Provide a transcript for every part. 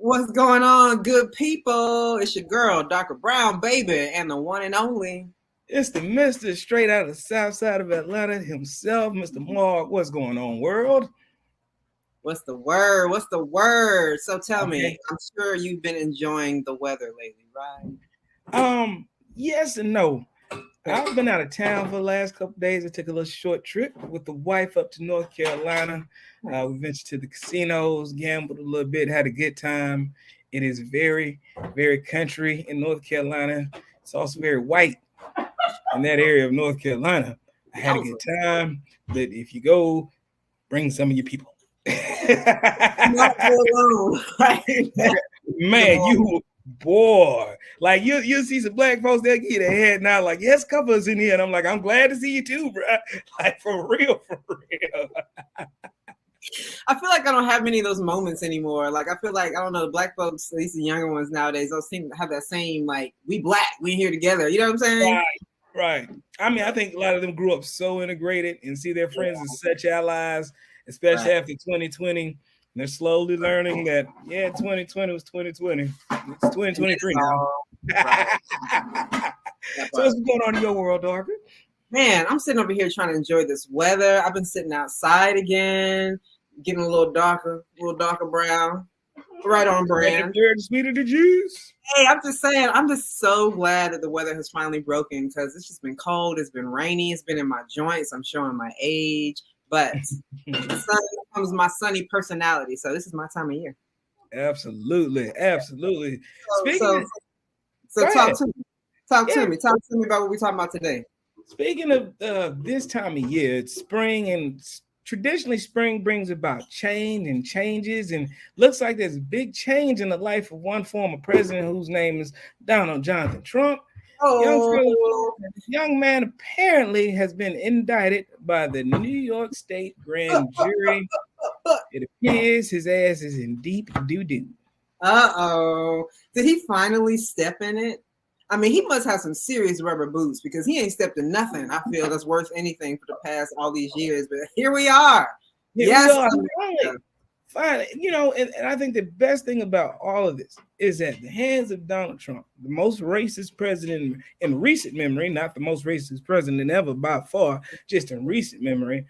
What's going on, good people? It's your girl, Dr. Brown, baby, and the one and only. It's the Mister straight out of the south side of Atlanta himself, Mr. Mark. What's going on, world? What's the word? What's the word? So tell me, Okay. I'm sure you've been enjoying the weather lately, right? Yes and no. I've been out of town for the last couple of days. I took a little short trip with the wife up to North Carolina. We ventured to the casinos, gambled a little bit, had a good time. It is very, very country in North Carolina. It's also very white in that area of North Carolina. I had a good time, but if you go, bring some of your people. Not go alone, right? Man, you boy, like you see some black folks, they'll give you the head now, like, yes, cover us in here. And I'm like, I'm glad to see you too, bro. Like, for real, for real. I feel like I don't have many of those moments anymore. Like, I feel like, I don't know, the black folks, at least the younger ones nowadays, don't seem to have that same, like, we black, we here together. You know what I'm saying? Right. I mean, I think a lot of them grew up so integrated and see their friends as such allies, especially after 2020. And they're slowly learning that, 2020 was 2020. It's 2023 now. So what's going on in your world, Darby? Man, I'm sitting over here trying to enjoy this weather. I've been sitting outside again, getting a little darker brown. Right on brand. The sweeter the juice. Hey, I'm just saying, I'm just so glad that the weather has finally broken because it's just been cold, it's been rainy, it's been in my joints. I'm showing my age, but the sun becomes my sunny personality. So this is my time of year. Absolutely. So talk to me. Talk to me about what we're talking about today. Speaking of this time of year, it's spring, and traditionally spring brings about change and changes, and looks like there's a big change in the life of one former president whose name is Donald Jonathan Trump. Young man apparently has been indicted by the New York State grand jury. It appears his ass is in deep doo-doo. Did he finally step in it? I mean, he must have some serious rubber boots because he ain't stepped in nothing, I feel, that's worth anything for the past all these years. But here we are. Finally, and I think the best thing about all of this is that the hands of Donald Trump, the most racist president in recent memory, not the most racist president ever by far, just in recent memory,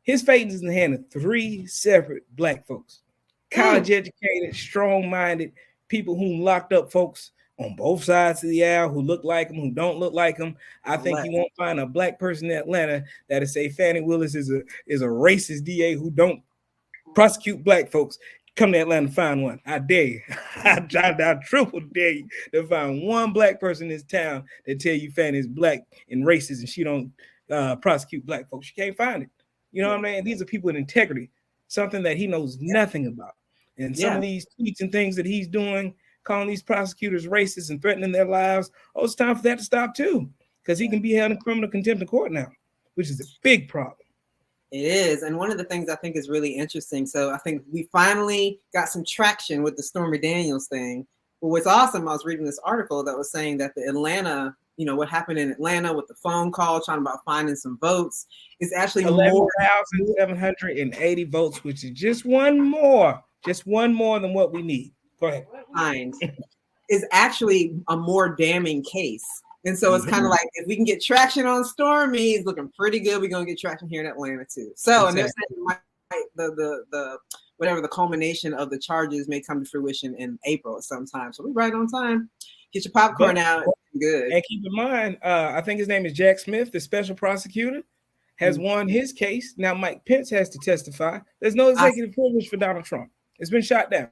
his fate is in the hand of three separate black folks, college educated, strong-minded people who locked up folks on both sides of the aisle who look like him, who don't look like him. I think you won't find a black person in Atlanta that'll say Fannie Willis is a racist DA who don't prosecute black folks. Come to Atlanta and find one. I dare you. I triple dare you to find one black person in this town that tell you Fannie is black and racist and she don't prosecute black folks. You can't find it. You know what I mean? These are people with integrity, something that he knows nothing about. And some of these tweets and things that he's doing, calling these prosecutors racist and threatening their lives, it's time for that to stop too, because he can be held in criminal contempt of court now, which is a big problem. It is. And one of the things I think is really interesting, so I think we finally got some traction with the Stormy Daniels thing. But what's awesome, I was reading this article that was saying that the Atlanta, what happened in Atlanta with the phone call trying about finding some votes is actually 11,780 votes, which is just one more than what we need. Go ahead. Is actually a more damning case. And so it's kind of like, if we can get traction on Stormy, it's looking pretty good. We're going to get traction here in Atlanta too. So, and they're saying the whatever the culmination of the charges may come to fruition in April sometime. So we're right on time. Get your popcorn out. Good. And keep in mind, I think his name is Jack Smith, the special prosecutor, has won his case. Now Mike Pence has to testify. There's no executive privilege for Donald Trump. It's been shot down.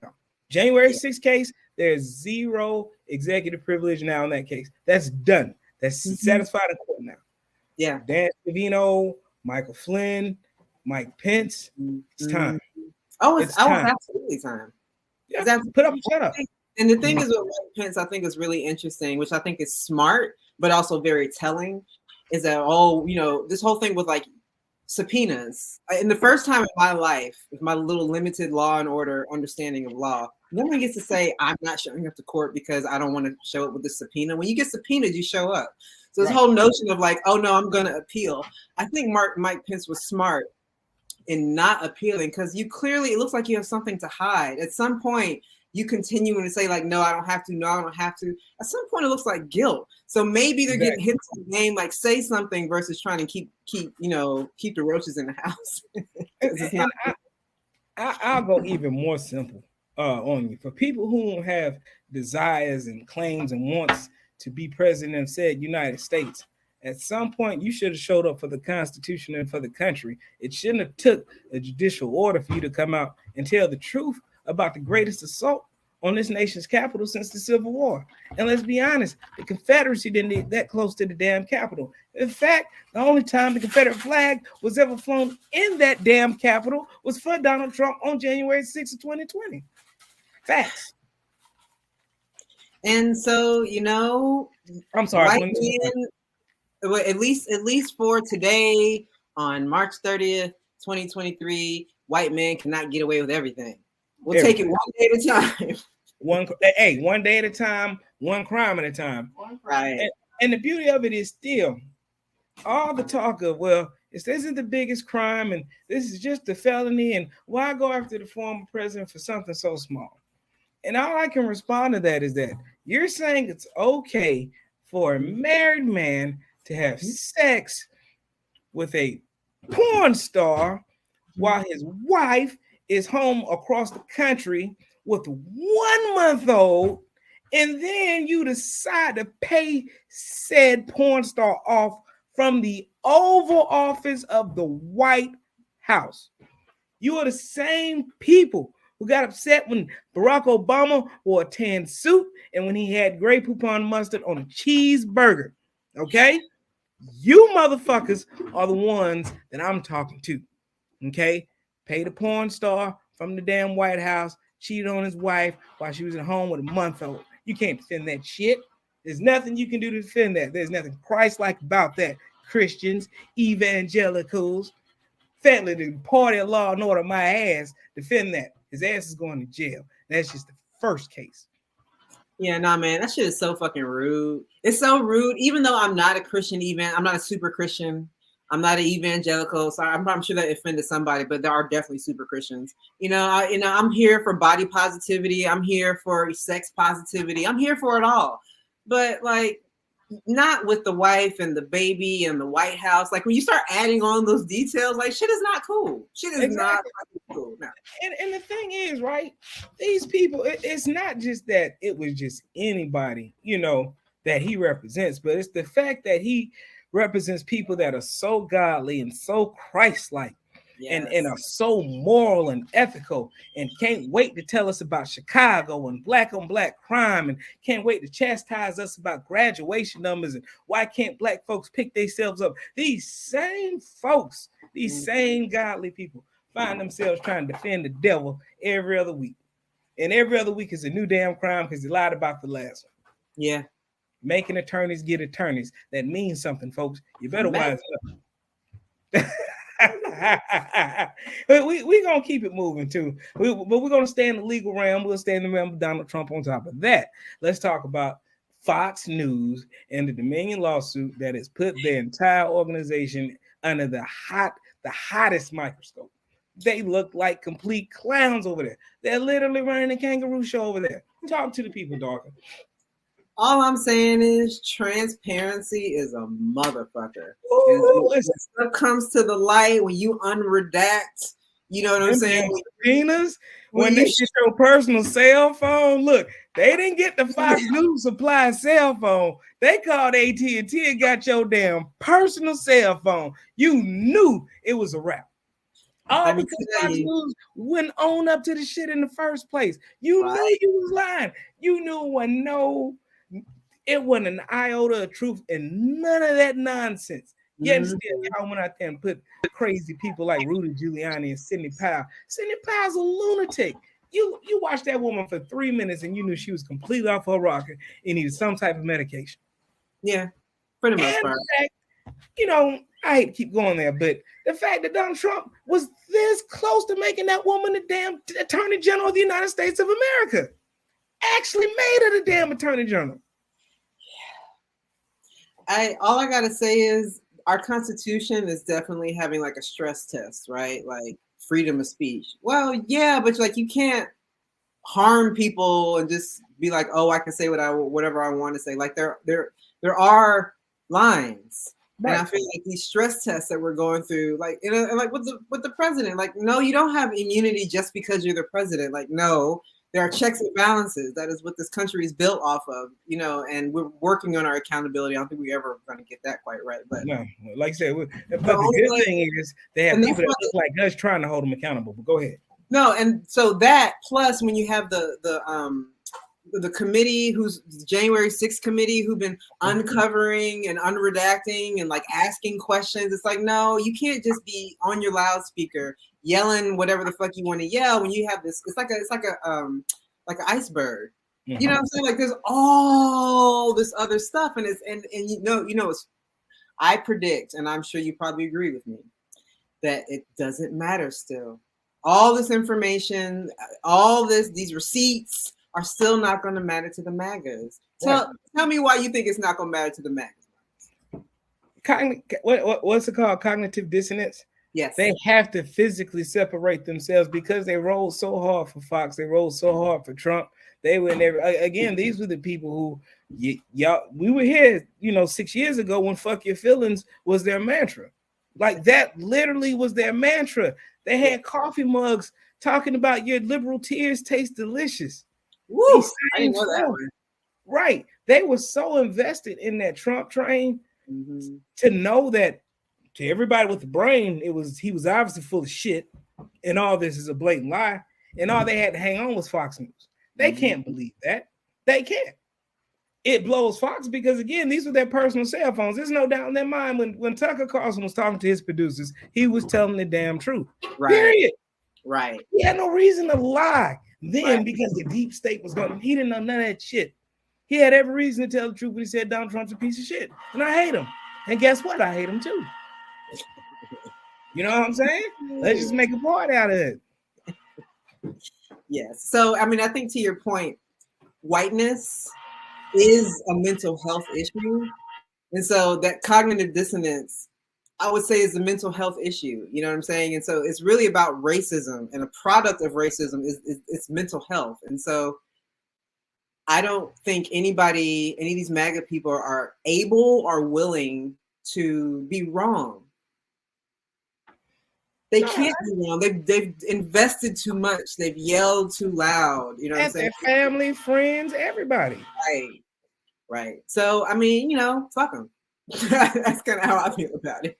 January 6th case, there's zero executive privilege now in that case. That's done. That's satisfied in court now. Yeah. Dan Scavino, Michael Flynn, Mike Pence. It's time. It's absolutely time. Yeah. Put up and shut up. And the thing is with Mike Pence, I think is really interesting, which I think is smart, but also very telling, is that, this whole thing with like subpoenas. In the first time in my life, with my little limited law and order understanding of law, no one gets to say, I'm not showing up to court because I don't want to show up with the subpoena. When you get subpoenaed, you show up. So this whole notion of like, oh no, I'm going to appeal. I think Mike Pence was smart in not appealing, because you clearly, it looks like you have something to hide. At some point, you continue to say like, no, I don't have to. No, I don't have to. At some point, it looks like guilt. So maybe they're getting hit to the game, like say something versus trying to keep the roaches in the house. I'll go even more simple on you. For people who have desires and claims and wants to be president of said United States, at some point you should have showed up for the Constitution and for the country. It shouldn't have took a judicial order for you to come out and tell the truth about the greatest assault on this nation's capital since the Civil War. And let's be honest, the Confederacy didn't get that close to the damn Capitol. In fact, the only time the Confederate flag was ever flown in that damn Capitol was for Donald Trump on January 6th of 2020. Facts. And so, I'm sorry. At least for today, on March 30th, 2023, white men cannot get away with everything. We'll take it one day at a time. One day at a time, one crime at a time. Right. And the beauty of it is still all the talk of, well, this isn't the biggest crime and this is just a felony, and why go after the former president for something so small? And all I can respond to that is that you're saying it's okay for a married man to have sex with a porn star while his wife is home across the country with a 1-month-old, and then you decide to pay said porn star off from the Oval Office of the White House. You are the same people who got upset when Barack Obama wore a tan suit and when he had Grey Poupon mustard on a cheeseburger. Okay? You motherfuckers are the ones that I'm talking to. Okay? Pay the porn star from the damn White House, cheated on his wife while she was at home with a month-old. You can't defend that shit. There's nothing you can do to defend that. There's nothing Christ-like about that. Christians, evangelicals, family, the party of law and order, my ass, defend that. His ass is going to jail. That's just the first case. Yeah, nah, man, that shit is so fucking rude. It's so rude. Even though I'm not a Christian, I'm not a super Christian. I'm not an evangelical, so I'm sure that offended somebody, but there are definitely super Christians. I'm here for body positivity. I'm here for sex positivity. I'm here for it all. But like, not with the wife and the baby and the White House. Like when you start adding on those details, like shit is not cool. Shit is not cool. No. And the thing is, right? These people, it's not just that it was just anybody, that he represents, but it's the fact that he represents people that are so godly and so Christ-like. Yes. And are so moral and ethical and can't wait to tell us about Chicago and black on black crime and can't wait to chastise us about graduation numbers and why can't black folks pick themselves up. These same folks, these same godly people find themselves trying to defend the devil every other week. And every other week is a new damn crime because they lied about the last one. Yeah. Making attorneys get attorneys. That means something, folks. You better wise up. we gonna keep it moving too, but we're gonna stay in the legal realm. We'll stay in the realm of Donald Trump. On top of that, let's talk about Fox News and the Dominion lawsuit that has put their entire organization under the hottest microscope. They look like complete clowns over there. They're literally running a kangaroo show over there. Talk to the people, Dawkins. All I'm saying is transparency is a motherfucker. When stuff comes to the light, when you unredact, you know what I'm saying? Subpoenas, when they get your personal cell phone, look, they didn't get the Fox News supply cell phone. They called AT&T and got your damn personal cell phone. You knew it was a wrap. All because Fox News wouldn't own up to the shit in the first place. You knew you was lying. You knew it wasn't an iota of truth and none of that nonsense. Yet still, y'all went out there and put crazy people like Rudy Giuliani and Sidney Powell. Sidney Powell's a lunatic. You watched that woman for 3 minutes and you knew she was completely off her rocker and needed some type of medication. Yeah, pretty much. I hate to keep going there, but the fact that Donald Trump was this close to making that woman the damn Attorney General of the United States of America actually made her the damn Attorney General. All I gotta say is our Constitution is definitely having like a stress test, right? Like freedom of speech. Well, yeah, but like you can't harm people and just be like, oh, I can say whatever I want to say. Like there are lines. And I Right. feel like these stress tests that we're going through, like, and like with the president, like, no, you don't have immunity just because you're the president. Like, no, there are checks and balances. That is what this country is built off of, and we're working on our accountability. I don't think we're ever going to get that quite right. But no, like I said, but the the good thing is they have people that look like us trying to hold them accountable. But go ahead. No, and so that plus when you have the committee, who's January 6th committee, who've been uncovering and unredacting and like asking questions. It's like, no, you can't just be on your loudspeaker yelling whatever the fuck you want to yell when you have this. It's like an iceberg. You know what I'm saying? Like there's all this other stuff, and it's I predict, and I'm sure you probably agree with me, that it doesn't matter still. All this information, these receipts are still not going to matter to the MAGAs. Tell me why you think it's not going to matter to the MAGAs. What's it called? Cognitive dissonance? Yes. They have to physically separate themselves because they rolled so hard for Fox. They rolled so hard for Trump. They were never, again, these were the people who, we were here, 6 years ago when fuck your feelings was their mantra. Like that literally was their mantra. They had coffee mugs talking about your liberal tears taste delicious. Woo, I didn't know that one. Right. They were so invested in that Trump train to know that to everybody with the brain, he was obviously full of shit, and all this is a blatant lie. And all they had to hang on was Fox News. They can't believe that. They can't. It blows Fox because, again, these were their personal cell phones. There's no doubt in their mind when Tucker Carlson was talking to his producers, he was telling the damn truth. Right. Period. Right. He had no reason to lie then because the deep state was going. He didn't know none of that shit. He had every reason to tell the truth when he said Donald Trump's a piece of shit. And I hate him. And guess what? I hate him too. You know what I'm saying? Let's just make a point out of it. Yes. So, I mean, I think to your point, whiteness is a mental health issue. And so that cognitive dissonance, I would say, is a mental health issue. You know what I'm saying? And so it's really about racism, and a product of racism is mental health. And so I don't think any of these MAGA people are able or willing to be wrong. They can't be wrong. They've invested too much. They've yelled too loud. You know what I'm saying? Their family, friends, everybody. Right. So, I mean, fuck them. That's kind of how I feel about it.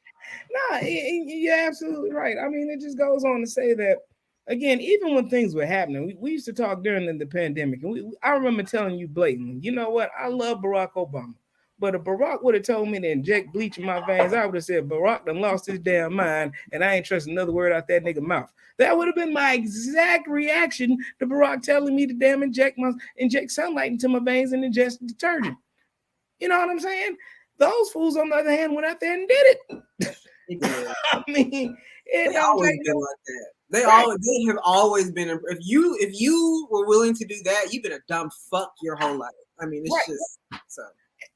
No, you're absolutely right. I mean, it just goes on to say that, again, even when things were happening, we used to talk during the pandemic, and I remember telling you blatantly, you know what? I love Barack Obama. But if Barack would have told me to inject bleach in my veins, I would have said, Barack done lost his damn mind, and I ain't trust another word out that nigga mouth. That would have been my exact reaction to Barack telling me to damn inject sunlight into my veins and ingest detergent. You know what I'm saying? Those fools, on the other hand, went out there and did it. I mean, they always been like that. They have always been. If you were willing to do that, you've been a dumb fuck your whole life. I mean, it's just so.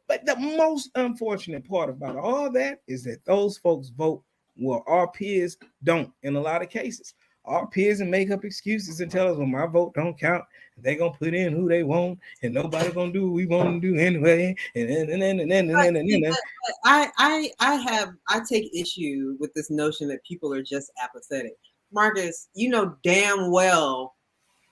But the most unfortunate part about all that is that those folks vote well, our peers don't in a lot of cases. Our peers and make up excuses and tell us, well, my vote don't count. They're going to put in who they want, and nobody going to do what we want to do anyway. I take issue with this notion that people are just apathetic. Marcus, you know damn well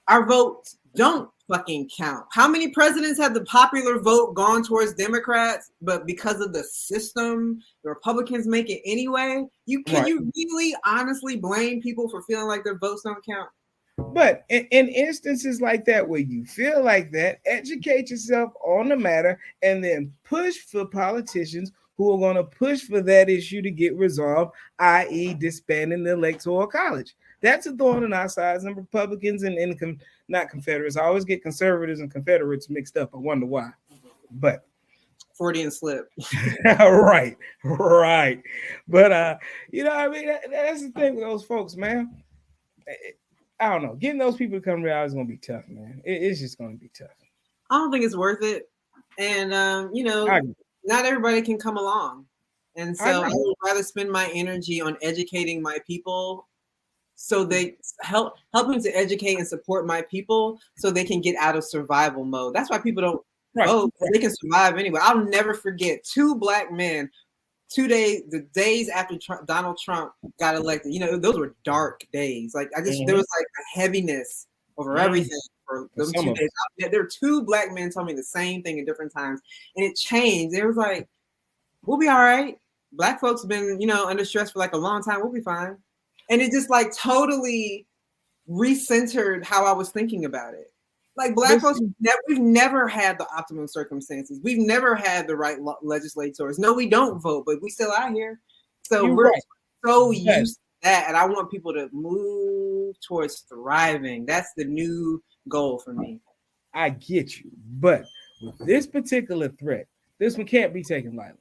our votes don't fucking count. How many presidents have the popular vote gone towards Democrats, but because of the system, the Republicans make it anyway? Can you really honestly blame people for feeling like their votes don't count? But in instances like that, where you feel like that, educate yourself on the matter and then push for politicians who are going to push for that issue to get resolved, i.e. disbanding the Electoral College. That's a thorn in our sides, and Republicans and not Confederates. I always get conservatives and Confederates mixed up. I wonder why. But Freudian slip. Right. But I mean, that's the thing with those folks, man. I don't know. Getting those people to come realize is gonna be tough, man. It's just gonna be tough. I don't think it's worth it. And not everybody can come along. And so I would rather spend my energy on educating my people so they helping to educate and support my people so they can get out of survival mode. That's why people don't vote. They can survive anyway. I'll never forget 2 Black men, the days after Donald Trump got elected. You know, those were dark days. Like there was like a heaviness over everything for those 2 days. There were 2 Black men telling me the same thing at different times, and it changed. It was like, we'll be all right. Black folks have been, under stress for like a long time. We'll be fine. And it just like totally recentered how I was thinking about it. Like Black folks, we've never had the optimum circumstances. We've never had the right legislators. No, we don't vote, but we still out here. So we're so used to that. And I want people to move towards thriving. That's the new goal for me. I get you. But with this particular threat, this one can't be taken lightly.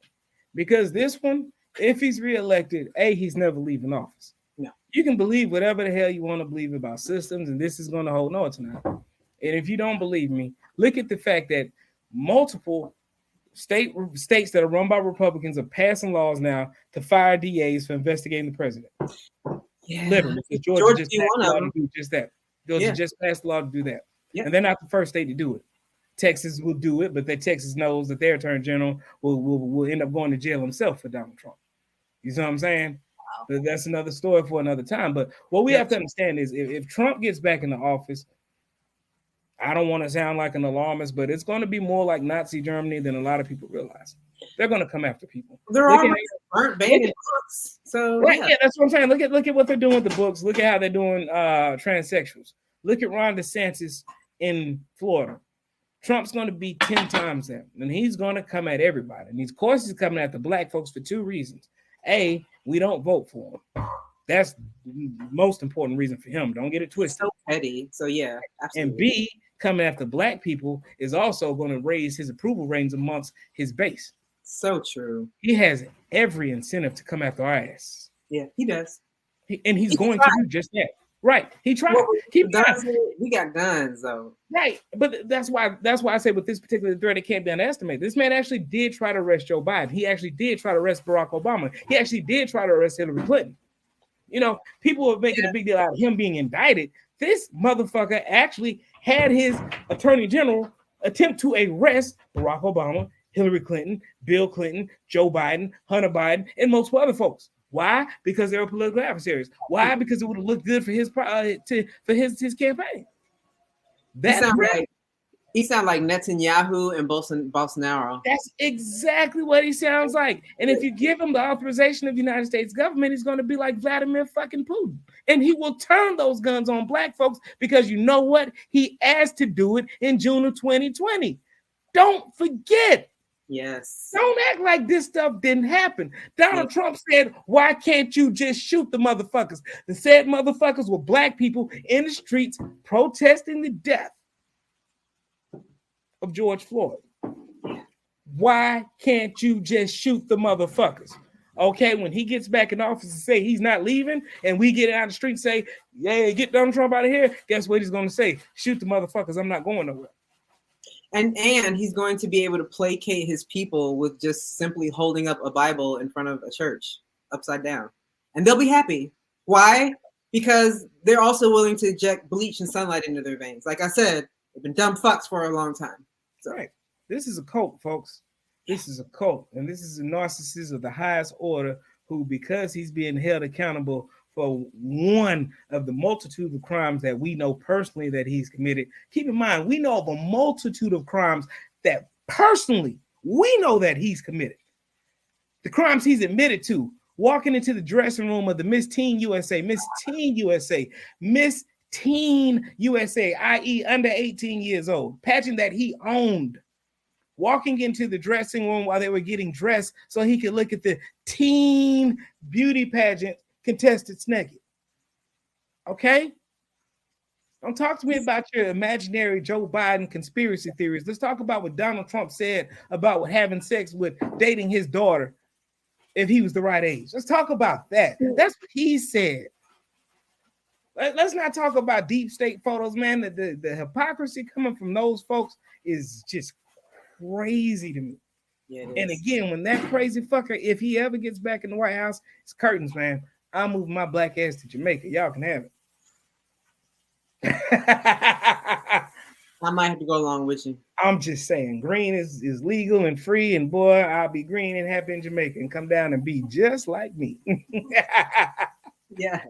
Because this one, if he's reelected, he's never leaving office. No. You can believe whatever the hell you want to believe about systems, and this is going to hold. No, it's not. And if you don't believe me, look at the fact that multiple states that are run by Republicans are passing laws now to fire DAs for investigating the president. Yeah. Literally. Georgia just passed the law to do just that. Georgia just passed the law to do that. Yeah. And they're not the first state to do it. Texas will do it, but that Texas knows that their attorney general will end up going to jail himself for Donald Trump. You see what I'm saying? Wow. But that's another story for another time. But what we have to understand is if Trump gets back into office, I don't want to sound like an alarmist, but it's going to be more like Nazi Germany than a lot of people realize. They're going to come after people. They're already burnt banning books. So that's what I'm saying. Look at what they're doing with the books. Look at how they're doing transsexuals. Look at Ron DeSantis in Florida. Trump's going to be 10 times that, and he's going to come at everybody. And of course, he's coming at the Black folks for 2 reasons. A, we don't vote for him. That's the most important reason for him. Don't get it twisted. So petty. So yeah, absolutely. And B, coming after Black people is also going to raise his approval ratings amongst his base. So true. He has every incentive to come after our ass. Yeah, he does. And he's going to do just that. Right. He tried. We got guns though. Right. But that's why I say with this particular threat, it can't be underestimated. This man actually did try to arrest Joe Biden. He actually did try to arrest Barack Obama. He actually did try to arrest Hillary Clinton. People are making a big deal out of him being indicted. This motherfucker actually had his attorney general attempt to arrest Barack Obama, Hillary Clinton, Bill Clinton, Joe Biden, Hunter Biden, and multiple other folks. Why? Because they were political adversaries. Why? Because it would have looked good for his campaign. He sounds like Netanyahu and Bolsonaro. That's exactly what he sounds like. And if you give him the authorization of the United States government, he's going to be like Vladimir fucking Putin. And he will turn those guns on Black folks because you know what? He asked to do it in June of 2020. Don't forget. Yes. Don't act like this stuff didn't happen. Donald Trump said, why can't you just shoot the motherfuckers? The said motherfuckers were Black people in the streets protesting the death of George Floyd. Why can't you just shoot the motherfuckers? Okay, when he gets back in office and say he's not leaving, and we get out of the street and say, yeah, get Donald Trump out of here, guess what he's going to say? Shoot the motherfuckers. I'm not going nowhere. And he's going to be able to placate his people with just simply holding up a Bible in front of a church upside down. And they'll be happy. Why? Because they're also willing to inject bleach and sunlight into their veins. Like I said, they've been dumb fucks for a long time. So. Right. This is a cult, folks. This is a cult. And this is a narcissist of the highest order who, because he's being held accountable for one of the multitude of crimes that we know personally that he's committed. Keep in mind, we know of a multitude of crimes that personally we know that he's committed. The crimes he's admitted to, walking into the dressing room of the Miss Teen USA, i.e. under 18 years old, pageant that he owned, walking into the dressing room while they were getting dressed so he could look at the teen beauty pageant contestants naked. Okay? Don't talk to me about your imaginary Joe Biden conspiracy theories. Let's talk about what Donald Trump said about having sex with dating his daughter if he was the right age. Let's talk about that. That's what he said. Let's not talk about deep state photos, man. The hypocrisy coming from those folks is just crazy to me. Yeah, it And is. again, when that crazy fucker, if he ever gets back in the White House, it's curtains, man. I'll move my black ass to Jamaica. Y'all can have it. I might have to go along with you. I'm just saying, green is legal and free, and boy, I'll be green and happy in Jamaica and come down and be just like me. Yes.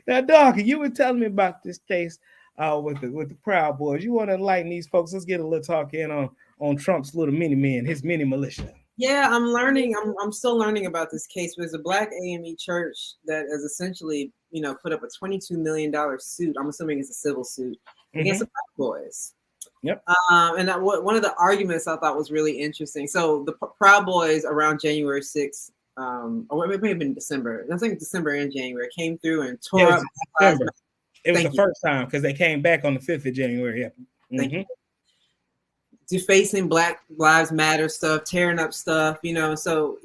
Now, Doc, you were telling me about this case with the Proud Boys. You want to enlighten these folks? Let's get a little talk in on Trump's little mini men, his mini militia. Yeah, I'm learning. I'm still learning about this case. There's a black AME church that has essentially, put up a $22 million suit. I'm assuming it's a civil suit against the Proud Boys. Yep. And one of the arguments I thought was really interesting. So the Proud Boys around January 6th, or it may have been December. I think December and January came through and tore up. It was the first time because they came back on the 5th of January. Yep. Thank you. Defacing Black Lives Matter stuff, tearing up stuff, So,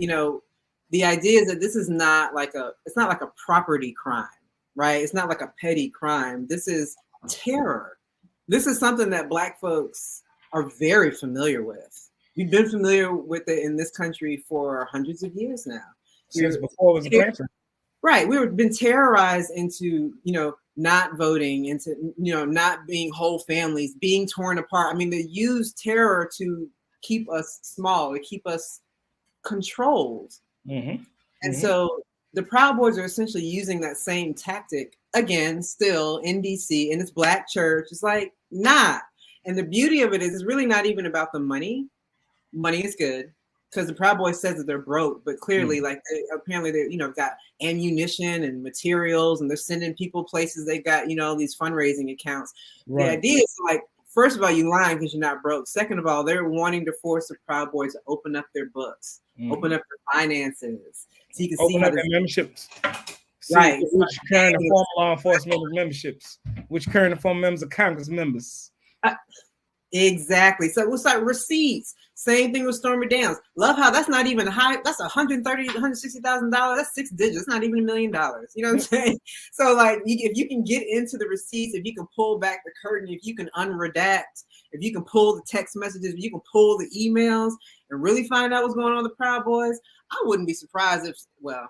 the idea is that this is not like it's not like a property crime, right? It's not like a petty crime. This is terror. This is something that Black folks are very familiar with. We've been familiar with it in this country for hundreds of years now. Since before it was a country. Right. We've been terrorized into, not voting, into, not being whole families, being torn apart. I mean, they use terror to keep us small, to keep us controlled. And so the Proud Boys are essentially using that same tactic again, still in DC, in this Black church. It's like, nah. And the beauty of it is, it's really not even about the money. Money is good because the Proud Boys says that they're broke, but clearly, apparently they, got ammunition and materials, and they're sending people places. They got, these fundraising accounts. Right. The idea is like, first of all, you lying because you're not broke. Second of all, they're wanting to force the Proud Boys to open up their books, open up their finances, so you can open see up their memberships. Right. Which current and former law enforcement memberships, which current and former members of Congress members. Exactly. So it's like receipts. Same thing with Stormy Daniels. Love how that's not even high. That's $160,000. That's 6 digits. It's not even $1 million. You know what I'm saying? So like, if you can get into the receipts, if you can pull back the curtain, if you can unredact, if you can pull the text messages, if you can pull the emails and really find out what's going on with the Proud Boys, I wouldn't be surprised if, well,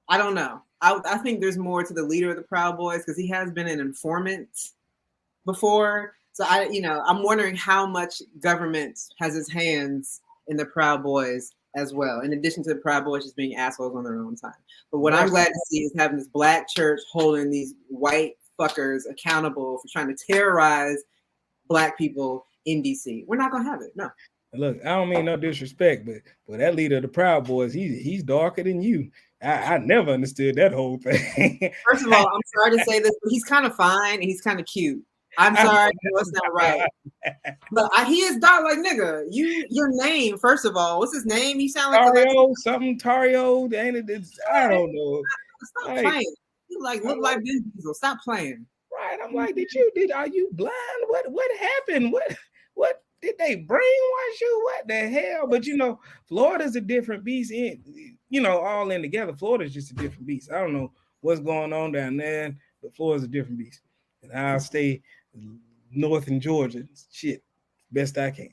I don't know. I think there's more to the leader of the Proud Boys because he has been an informant before. So I'm wondering how much government has its hands in the Proud Boys as well, in addition to the Proud Boys just being assholes on their own time. But what I'm glad to see is having this Black church holding these white fuckers accountable for trying to terrorize Black people in DC. We're not gonna have it. No. Look, I don't mean no disrespect, but that leader of the Proud Boys, he's darker than you. I never understood that whole thing. First of all, I'm sorry to say this, but he's kind of fine and he's kind of cute. I'm sorry, that's not right. But he is dark like nigga. Your name, first of all, what's his name? He sound like Tario, something Tario. Ain't it? I don't know. Stop playing. You look like Vin Diesel. Stop playing. Right. I'm like, are you blind? What happened? What did they brainwash you? What the hell? But Florida's a different beast. All in together. Florida's just a different beast. I don't know what's going on down there, but Florida's a different beast. And I'll stay north in Georgia. Shit, best I can.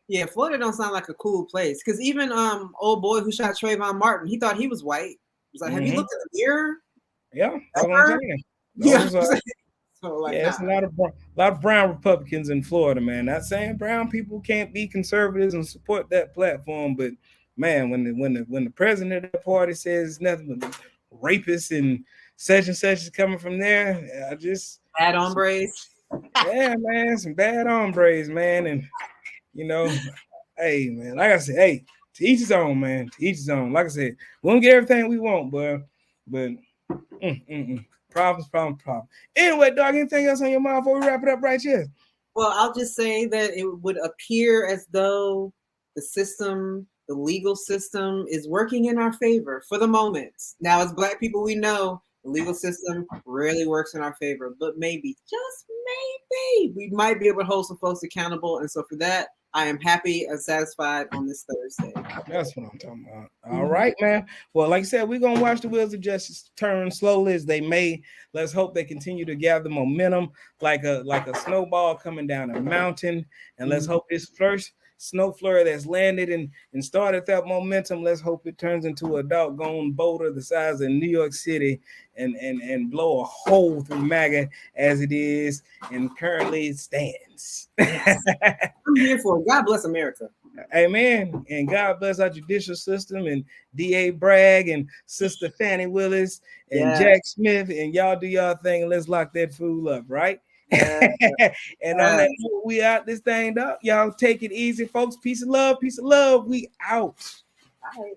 Yeah, Florida don't sound like a cool place. Because even old boy who shot Trayvon Martin, he thought he was white. He was like, have you looked in the mirror? Yeah, that's what I'm saying. Yeah. It's a lot of brown Republicans in Florida, man. Not saying brown people can't be conservatives and support that platform, but man, when the president of the party says nothing but rapists and such is coming from there, I just bad hombres. Yeah, man, some bad hombres, man. And hey, man, like I said, hey, to each his own, man. To each his own. Like I said, we don't get everything we want, but problems. Anyway, dog, anything else on your mind before we wrap it up right here? Well, I'll just say that it would appear as though the legal system is working in our favor for the moment. Now, as Black people, we know the legal system really works in our favor, but maybe, just maybe, we might be able to hold some folks accountable. And so for that, I am happy and satisfied on this Thursday. That's what I'm talking about. All right, man. Well, like I said, we're going to watch the wheels of justice turn slowly as they may. Let's hope they continue to gather momentum like a snowball coming down a mountain. And let's hope this snow flurry that's landed and started that momentum. Let's hope it turns into a doggone boulder the size of New York City and blow a hole through MAGA as it is and currently stands. I'm here for it. God bless America. Amen. And God bless our judicial system and D.A. Bragg and Sister Fannie Willis and Jack Smith. And y'all do y'all thing and let's lock that fool up, right? And on that note, we out this thing up. Y'all take it easy, folks. Peace and love. Peace and love. We out. All right.